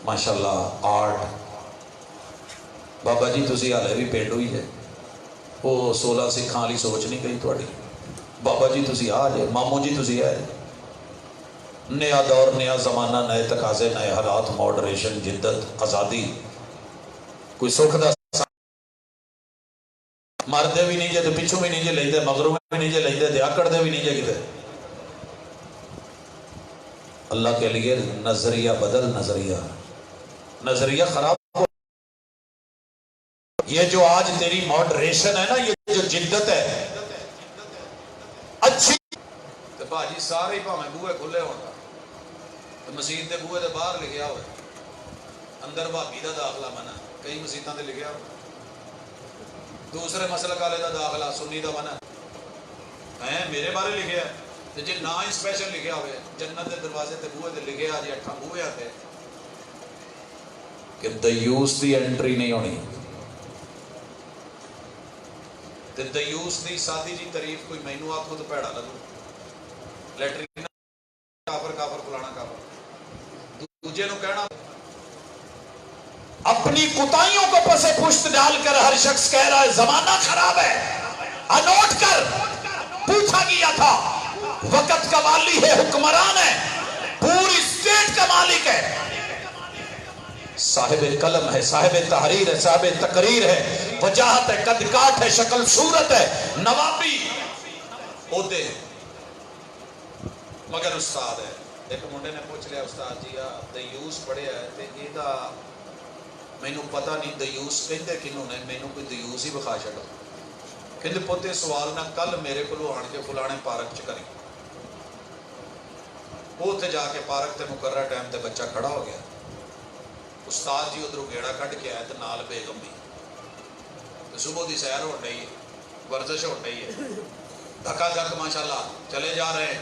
ماشاءاللہ آرٹ. بابا جی تسی حالے بھی پینڈو ہی ہے وہ 16 سکھاں والی سوچ نہیں گئی تھوڑی. بابا جی تسی آ جائے ماموں جی تسی آ جائے. نیا دور نیا زمانہ نئے تقاضے نئے حالات ماڈریشن جدت آزادی. کوئی سکھ دا مردے بھی نہیں جے پچھوں بھی نہیں جے لیندے مغروں بھی نہیں جے لیندے دیاکڑ دے بھی نہیں جے کتے. اللہ کے لیے نظریہ بدل. نظریہ خراب ہو. یہ جو آج تیری ماڈریشن ہے نا یہ جو جدت ہے اچھی تو باجی سارے پاویں بوئے کھلے ہونا تو مسجد دے بوئے دے باہر لکھیا ہوئے اندر بھابی دا داخلہ منع. کئی مسجداں تے لکھیا ہوئے. دوسرے مسلک والے دا داخلہ سنی دا منع ہے میرے بارے لکھیا ہے جی نہ ہی اسپیشل لکھیا ہوئے جنت دے دروازے تے بوئے تے لکھیا جی 8 بوئے آتے کہ دیوس دی انٹری نہیں ہونی. تے دیوس دی سادی جی تعریف کوئی مینوں آپ کو تو پیڑا لگو لیٹرین کافر کافر فلانا کافر دوجے نو کہنا. اپنی کوتاہیوں کو پسے پشت ڈال کر ہر شخص کہہ رہا ہے زمانہ خراب ہے. انوٹ کر پوچھا گیا تھا وقت کا والی ہے حکمران ہے پوری اسٹیٹ کا مالک ہے صاحب قلم ہے صاحب تحریر ہے صاحب تقریر ہے وجاہت ہے قد کاٹ ہے شکل صورت ہے نوابی عہدے مگر استاد ہے. ایک منڈے نے پوچھ لیا استاد جی دیوس پڑھیا ہے تے ایدا مینوں پتہ نہیں دیوس کہندے کینوں نے مینوں کوئی دیوس ہی بخا چھڈو. کہندے پوتے سوال نہ کل میرے کولوں آن کے فلانے پارک چ کری. اوتھے جا کے پارک تے مقررہ ٹائم تے بچہ کھڑا ہو گیا. استاد جی ادھروں گیڑا کڈ کے آئے تے نال بیگم بھی تے صبح دی سیر ہو رہی ہے ورزش ہو رہی ہے دھکا دھک ماشاءاللہ چلے جا رہے ہیں.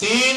3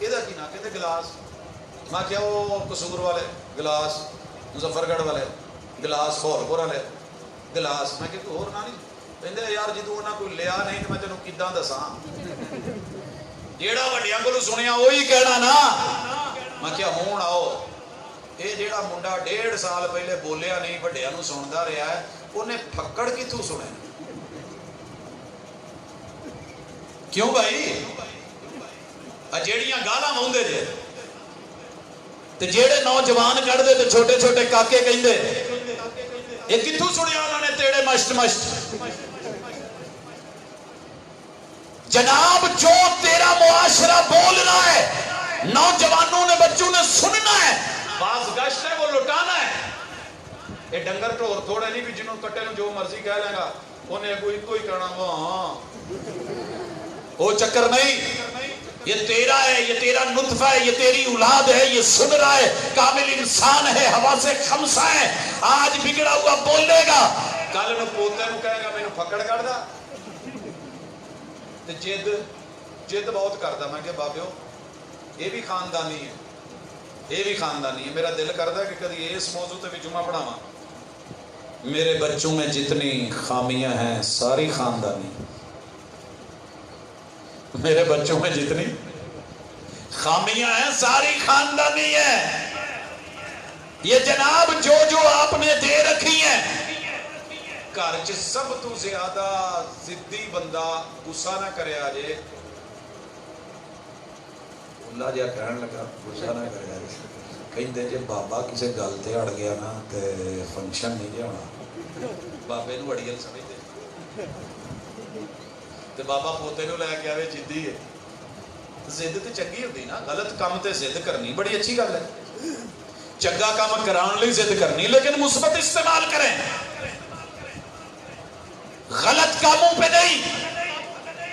یہ کی نا کہتے گلاس. میں کیا وہ قصور والے گلاس, مظفر گڑھ والے گلاس, ہورپور والے گلاس. میں کہ ہور نہ نہیں کہتے یار جدو انہیں کوئی لیا نہیں تو میں تینوں کداں دساں, جیڑا وڈیاں کولوں سنیا وہی کہنا نا. میں کیا ہون آؤ, یہ جیڑا منڈا 1.5 سال پہلے بولیا نہیں وڈیاں نوں سندا رہا ہے, انہیں پھکڑ کتوں سنے؟ کیوں بھائی جیڑیاں گالاں مونگے جے تے جیڑے نوجوان کڑھ دے تے چھوٹے چھوٹے کاکے کہندے یہ کتوں سنیا انہوں نے تیڑے مشت مشت. جناب جو تیرا معاشرہ بولنا ہے نوجوانوں نے بچوں نے سننا ہے, باز گشت ہے وہ لٹانا ہے. یہ ڈنگر ٹور تھوڑے نہیں بھی جنہوں کٹے نو جو مرضی کہہ لیں گا انہیں کوئی کوئی کرنا وہ چکر نہیں. یہ تیرا ہے, یہ تیرا نطفہ ہے, یہ تیری اولاد ہے, یہ سن رہا ہے, کامل انسان ہے, حواس خمسہ ہے. آج بگڑا ہوا بولے گا, کل نو پوتے نو کہے گا میں نو پکڑ کر دا. جد بہت کردا. میں کہ بابیو یہ بھی خاندانی ہے, یہ بھی خاندانی ہے. میرا دل کردا ہے کہ کدی اس موضوع تے بھی جمعہ پڑھاواں. میرے بچوں میں جتنی خامیاں ہیں ساری خاندانی, میرے بچوں میں جتنی خامیاں ہیں ساری خاندانی ہیں. یہ جناب جو جو آپ نے دے رکھی ہیں, گھر چ سب تو زیادہ ضدی بندہ غصہ نہ کرے آجے, اللہ جا کہن لگا غصہ نہ کرے آجے, کہیں جے بابا کسی گل تے اڑ گیا نا تے فنکشن نہیں جے ہونا. بابے نو اڑیل سمجھتے تے بابا پوتے نو لے کے آوے جدی ہے. ضد تے چنگی ہوتی نا, غلط کام تے ضد کرنی بڑی اچھی گل ہے. چنگا کام کران لئی ضد کرنی, لیکن مثبت استعمال کریں, غلط کاموں پہ نہیں.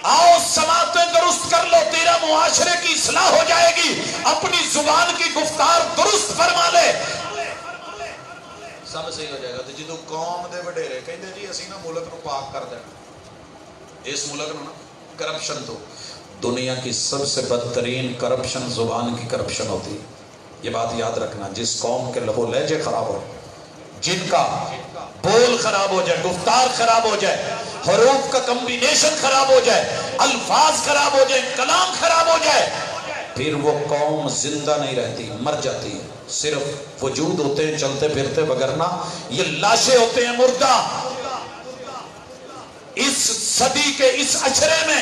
آؤ سماعتیں درست کر لو, تیرا معاشرے کی اصلاح ہو جائے گی. اپنی زبان کی گفتار درست فرما لے, سب صحیح ہو جائے گا. تو جدو قوم دے وڈیرے کہندے جی اسی نا ملک نو پاک کر دینا, اس ملک نو نا کرپشن تو, دنیا کی سب سے بدترین کرپشن زبان کی کرپشن ہوتی ہے. یہ بات یاد رکھنا, جس قوم کے لب و لہجے خراب ہو, جن کا بول خراب ہو جائے, گفتار خراب ہو جائے, حروف کا کمبینیشن خراب ہو جائے, الفاظ خراب ہو جائے, کلام خراب ہو جائے, پھر وہ قوم زندہ نہیں رہتی, مر جاتی ہے. صرف وجود ہوتے ہیں چلتے پھرتے, وگرنہ یہ لاشیں ہوتے ہیں مردہ. اس صدی کے اس اشرے میں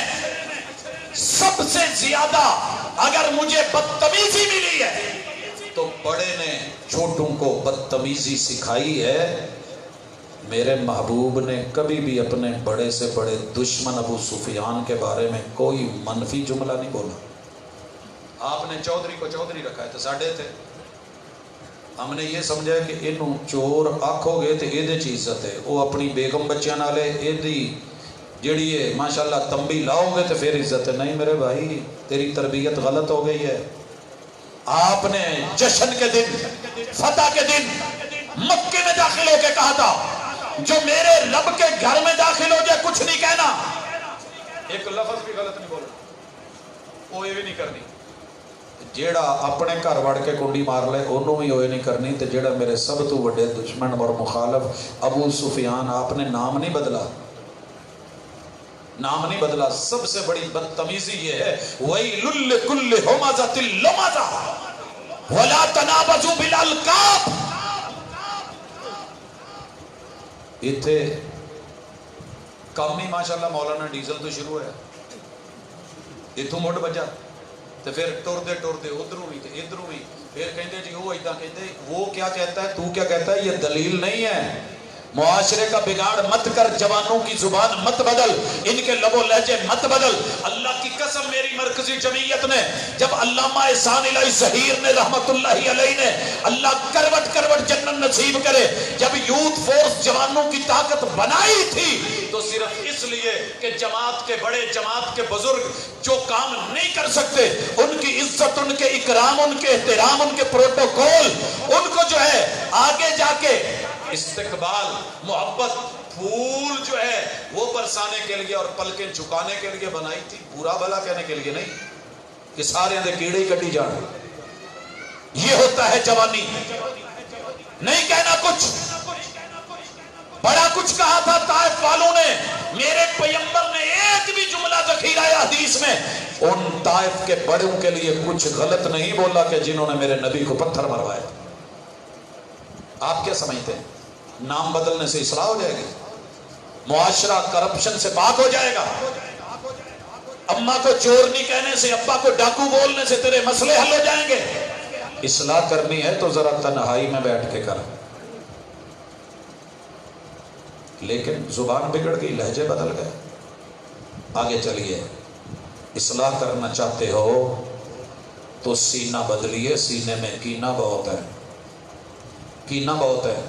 سب سے زیادہ اگر مجھے بدتمیزی ملی ہے تو بڑے نے چھوٹوں کو بدتمیزی سکھائی ہے. میرے محبوب نے کبھی بھی اپنے بڑے سے بڑے دشمن ابو سفیان کے بارے میں کوئی منفی جملہ نہیں بولا. آپ نے چودھری کو چودھری رکھا ہے تو ساڑھے تھے, ہم نے یہ سمجھا کہ انہوں چور آکھو گے تو یہ عزت ہے, وہ اپنی بیگم بچیاں نالے یہ جیڑی ہے ماشاءاللہ تنبی لاؤ گے تو پھر عزت ہے. نہیں میرے بھائی, تیری تربیت غلط ہو گئی ہے. آپ نے جشن کے دن, فتح کے دن مکے میں داخل ہو کے کہا تھا جو میرے رب کے گھر میں داخل ہو جائے کچھ نہیں کہنا, ایک لفظ بھی غلط نہیں بولنا, وہ یہ بھی نہیں کرنی. جیڑا اپنے گھر وڑ کے کنڈی مار لے انہوں بھی ہوئے نہیں کرنی. تے جیڑا میرے سب تو بڑے دشمن اور مخالف ابو سفیان, آپ نے نام نہیں بدلا, نام نہیں بدلا. سب سے بڑی بدتمیزی یہ ہے وَيْلٌ لِكُلِّ هُمَزَةٍ لُمَزَةٍ وَلَا تَنَابَزُوا بِالْأَلْقَابِ. اتھے کام ہی ماشاءاللہ مولانا ڈیزل تو شروع ہے, اتھوں مڈ بجا تو پھر ٹردے ادھروں بھی ادھروں بھی, پھر کہندے جی وہ ایدہ کہندے, وہ کیا کہتا ہے تو کیا کہتا ہے, یہ دلیل نہیں ہے. معاشرے کا بگاڑ مت کر, جوانوں کی زبان مت بدل, ان کے لب و لہجے مت بدل. اللہ کی قسم میری مرکزی جمعیت نے, جب علامہ احسان الہی ظہیر نے رحمت اللہ علیہ نے, اللہ کروٹ کروٹ جنت نصیب کرے, جب یوتھ فورس جوانوں کی طاقت بنائی تھی تو صرف اس لیے کہ جماعت کے بڑے, جماعت کے بزرگ جو کام نہیں کر سکتے ان کی عزت, ان کے اکرام, ان کے احترام, ان کے پروٹوکول, ان کو جو ہے آگے جا کے استقبال, محبت, پھول جو ہے وہ برسانے کے لیے اور پلکیں جھکانے کے لیے بنائی تھی, برا بھلا کہنے کے لیے نہیں. کہ سارے دے کیڑے ہی کٹی جان. یہ ہوتا ہے جوانی. نہیں کہنا کچھ، بڑا کچھ کہا تھا طائف والوں نے. میرے پیغمبر نے ایک بھی جملہ ذخیرہ ہے حدیث میں ان طائف کے بڑوں کے لیے کچھ غلط نہیں بولا کہ جنہوں نے میرے نبی کو پتھر مروائے. آپ کیا سمجھتے ہیں نام بدلنے سے اصلاح ہو جائے گی؟ معاشرہ کرپشن سے پاک ہو جائے گا؟ اماں کو چورنی کہنے سے، ابا کو ڈاکو بولنے سے تیرے مسئلے حل ہو جائیں گے؟ اصلاح کرنی ہے تو ذرا تنہائی میں بیٹھ کے کر. لیکن زبان بگڑ گئی، لہجے بدل گئے. آگے چلیے. اصلاح کرنا چاہتے ہو تو سینہ بدلیے. سینے میں کینہ بہت ہے، کینہ بہت ہے.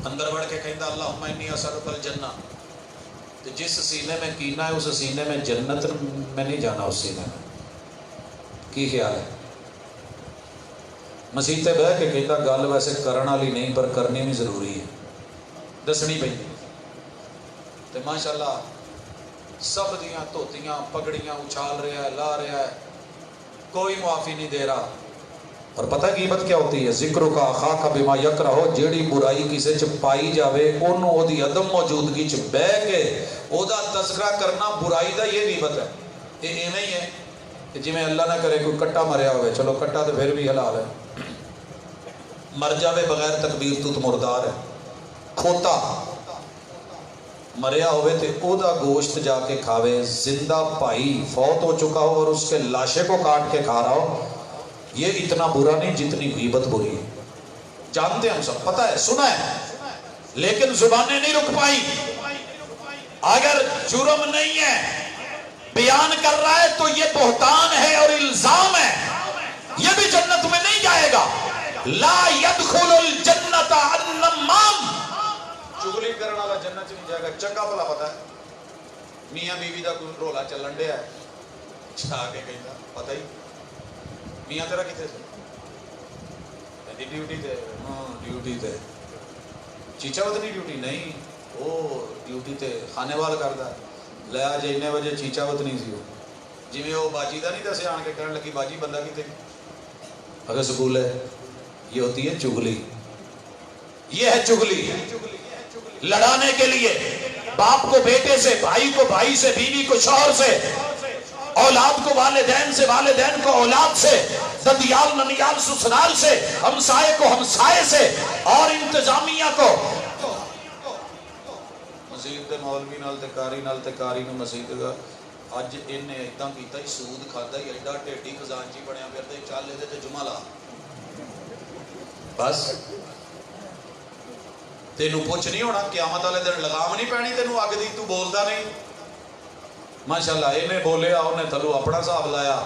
اندر بڑھ کے کہتا اللہم انی اسألک الجنہ. تو جس سینے میں کینہ ہے اس سینے میں جنت میں نہیں جانا. اس سینے میں کی خیال ہے؟ مسیح تے بہ کے کہتا گل ویسے کرن والی نہیں پر کرنی بھی ضروری ہے، دسنی پئی. تو ماشاءاللہ سب دیاں دھوتیاں پگڑیاں اچھال رہا ہے، لا رہا ہے، کوئی معافی نہیں دے رہا. اور پتہ غیبت کیا ہوتی ہے؟ ذکر کا آخا کا بما یکرہ، جیڑی برائی کسے چ پائی جاوے انہوں او دی عدم موجودگی چ بہ کے او دا تذکرہ کرنا برائی دا یہ غیبت ہے. یہ ایویں ہی ہے کہ جی میں اللہ نہ کرے کوئی کٹا مریا ہوئے، چلو کٹا تو پھر بھی حلال ہے. مر جاوے بغیر تکبیر تو مردار ہے. کھوتا مریا ہوئے تے او دا گوشت جا کے کھاوے. زندہ بھائی فوت ہو چکا ہو اور اس کے لاشے کو کاٹ کے کھا رہا ہو، یہ اتنا برا نہیں جتنی غیبت بری ہے. جانتے ہیں ہم سب، پتہ ہے، سنا ہے، لیکن زبانیں نہیں رک پائی. اگر جرم نہیں ہے بیان کر رہا ہے تو یہ بہتان ہے اور الزام ہے. یہ بھی جنت میں نہیں جائے گا. لا يدخل الجنت النمام، چغلی کرنے والا جنت نہیں جائے گا. چنگا بھلا پتہ ہے میاں بیوی دا کوئی رولا چلن ڈیا ہے، چھا کے کہتا پتہ ہی میاں تیرا کتے سے ڈیوٹی تے. ہاں ڈیوٹی تے. چیچا وطنی ڈیوٹی نہیں، وہ ڈیوٹی تے خانے وال کردا. لے آج اتنے بجے چیچا وطنی سی. وہ جی میں وہ باجی دا نہیں دسے آن کے کہنے لگی باجی بندہ کتے اگر سکول ہے. یہ ہوتی ہے چغلی. یہ ہے چغلی. لڑانے کے لیے باپ کو بیٹے سے، بھائی کو بھائی سے، بیوی کو شوہر سے، اولاد کو والدین سے، والدین کو اولاد سے، ددیال ننیال سسرال سے، ہمسائے کو ہمسائے سے، اور انتظامیہ کو. مسجد دے مولوی نال تے کاری نال تے کاری نو مسجد دا اج انہیں ایداں کیتا ہی، سود کھادا ہی، ایڈا ٹیڈی خزانچی بنیا پھردا ہی، چل دے تے جمعہ لا. بس تینوں پوچھ نہیں ہونا قیامت والے دن لگام نہیں پینی تینوں اگ دی، تو بولدا نہیں. ماشاءاللہ انہیں بولیا، انہیں تھلو اپنا حساب لایا.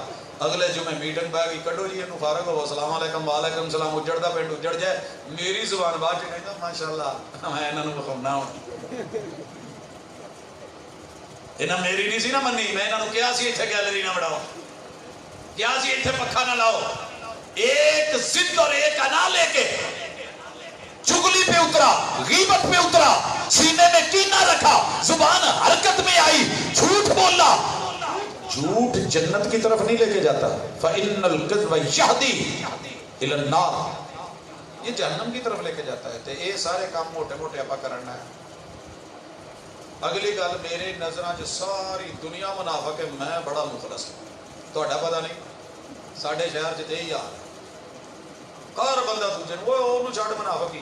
اگلے جمعے میٹنگ پہ گئی، کڈو جی انہوں فارغ ہو، السلام علیکم وعلیکم السلام. اجڑ دا پنڈ اجڑ جائے. میری زبان بعد چ کہندا ماشاءاللہ میں انہاں نوں بخاؤنا ہوں. انہاں میری نہیں سی نہ منی، میں انہاں نوں کیا سی ایتھے گیلری نہ بڑھاؤ، کیا سی ایتھے پکھا نہ لاؤ. ایک ضد اور ایک انا لے کے چغلی پہ اترا، غیبت پہ اترا، سینے میں کینہ رکھا، زبان حرکت میں آئی، جھوٹ بولا. جھوٹ جنت کی طرف نہیں لے کے جاتا. فَإِنَّ الْكَذْبَ يَهْدِي إِلَى النَّارِ، یہ جہنم کی طرف لے کے جاتا ہے. تو یہ سارے کام موٹے موٹے اپا کرنا ہے. اگلی گل میرے نظراں چ ساری دنیا منافق ہے، میں بڑا مخلص ہوں. تہاڈا پتہ نہیں، ساڈے شہر چ تے ہی حال. ہر بندہ دوجے وہ انہوں چھڑ منافقی،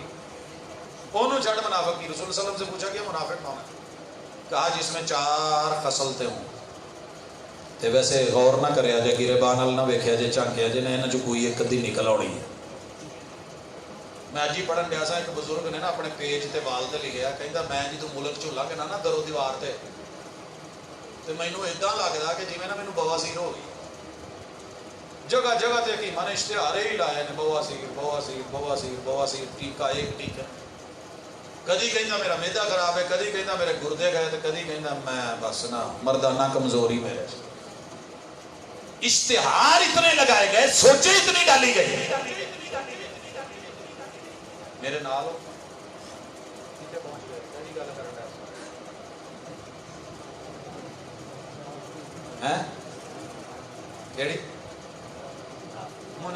انہوں چھڑ منافقی. رسول صلی اللہ علیہ وسلم سے پوچھا کہ منافق کون ہے؟ کہا جس میں 4 خصلتیں ہوں. تے ویسے غور نہ کریا جے، گریبان نال نہ ویکھیا جے، چانکیا جے نے انہاں چ کوئی ایک ادھی نکل آنی ہے. میں اج ہی پڑھن ڈیا سا، ایک بزرگ نے نا اپنے پیج تے وال تے لکھیا، کہندا میں جدوں ملک چ لنگنا نا درو دیوار تے مینوں اداں لگدا کہ جویں نا مینوں بواسیر ہو گئی. جگہ جگہ تے کہ میں اشتہار ہی لائے نے، بواسیر بواسیر بواسیر بواسیر، ٹیکا ایک ٹیکا. کدی کہندا میرا میدا خراب ہے، کدی کہندا میرے گردے گئے، تے کدی کہندا میں بس نا مردانہ کمزوری میرے. اشتہار اتنے لگائے گئے، سوچے اتنی ڈالی گئی. میرے نال ہو کیڑی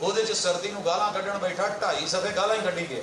ਉਹਦੇ ਚ ਸਰਦੀ ਨੂੰ ਗਾਲਾਂ ਕੱਢਣ ਬੈਠਾ, 2.5 ਸਫੇ ਗਾਲਾਂ ਹੀ ਕੱਢੀ ਗਿਆ।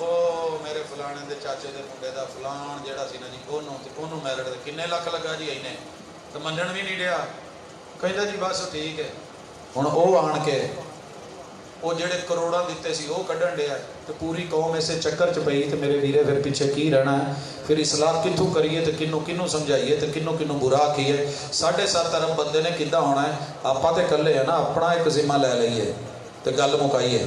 ਉਹ ਮੇਰੇ ਫਲਾਣੇ ਦੇ ਚਾਚੇ ਦੇ ਮੁੰਡੇ ਦਾ ਫਲਾਣ ਜਿਹੜਾ ਸੀ ਨਾ ਜੀ, ਉਹਨੂੰ ਮੈਰਿਟ ਦੇ ਕਿੰਨੇ ਲੱਖ ਲੱਗਾ ਜੀ ਇਹਨੇ, ਤੇ ਮੰਨਣ ਵੀ ਨਹੀਂ ਡਿਆ। ਕਹਿੰਦਾ ਜੀ ਬਸ ਠੀਕ ਹੈ। ਹੁਣ ਉਹ ਆਣ ਕੇ ਉਹ ਜਿਹੜੇ ਕਰੋੜਾਂ ਦਿੱਤੇ ਸੀ ਉਹ ਕੱਢਣ ਡਿਆ, ਤੇ ਪੂਰੀ ਕੌਮ ਇਸੇ ਚੱਕਰ 'ਚ ਪਈ। ਤੇ ਮੇਰੇ ਵੀਰੇ ਫਿਰ ਪਿੱਛੇ ਕੀ ਰਹਿਣਾ ਹੈ? ਫਿਰ ਇਸਲਾਹ ਕਿੱਥੋਂ ਕਰੀਏ ਤੇ ਕਿਹਨੂੰ ਸਮਝਾਈਏ ਤੇ ਕਿਹਨੂੰ ਬੁਰਾ ਆਖੀਏ? 7.5 ਅਰਬ ਬੰਦੇ ਨੇ ਕਿੱਦਾਂ ਹੋਣਾ ਹੈ? ਆਪਾਂ ਤੇ ਇਕੱਲੇ ਆ ਨਾ, ਆਪਣਾ ਇੱਕ ਜ਼ਿੰਮਾ ਲੈ ਲਈਏ ਤੇ ਗੱਲ ਮੁਕਾਈਏ।